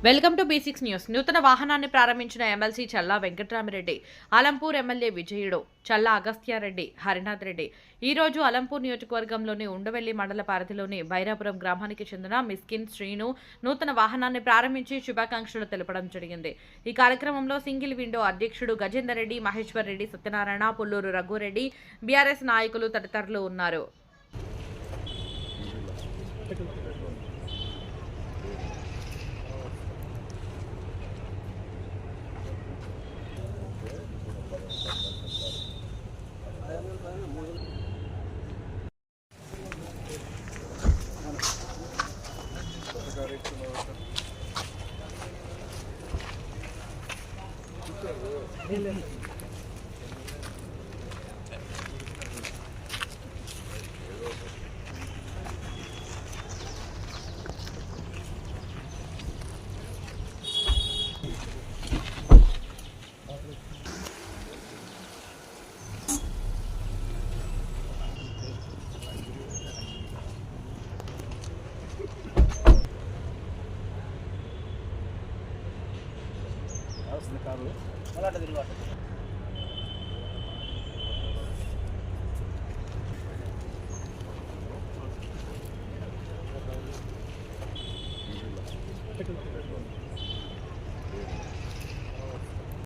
Welcome to basics news. నూతన వాహనాన్ని ప్రారంభించిన ఎమ్మెల్సీ చల్లా వెంకట్రామిరెడ్డి, అలంపూర్ ఎమ్మెల్యే విజయుడు, చల్లా అగస్త్యారెడ్డి, హరినాథ్ రెడ్డి ఈ రోజు అలంపూర్ నియోజకవర్గంలోని ఉండవెల్లి మండల పరిధిలోని బైరాపురం గ్రామానికి చెందిన మిస్కిన్ శ్రీను నూతన వాహనాన్ని ప్రారంభించి శుభాకాంక్షలు తెలపడం జరిగింది. ఈ కార్యక్రమంలో సింగిల్ విండో అధ్యక్షుడు గజేందర్ రెడ్డి, మహేశ్వర్ రెడ్డి, సత్యనారాయణ, పుల్లూరు రఘురెడ్డి, బీఆర్ఎస్ నాయకులు తదితరులు ఉన్నారు. కారు అలా తిరిగి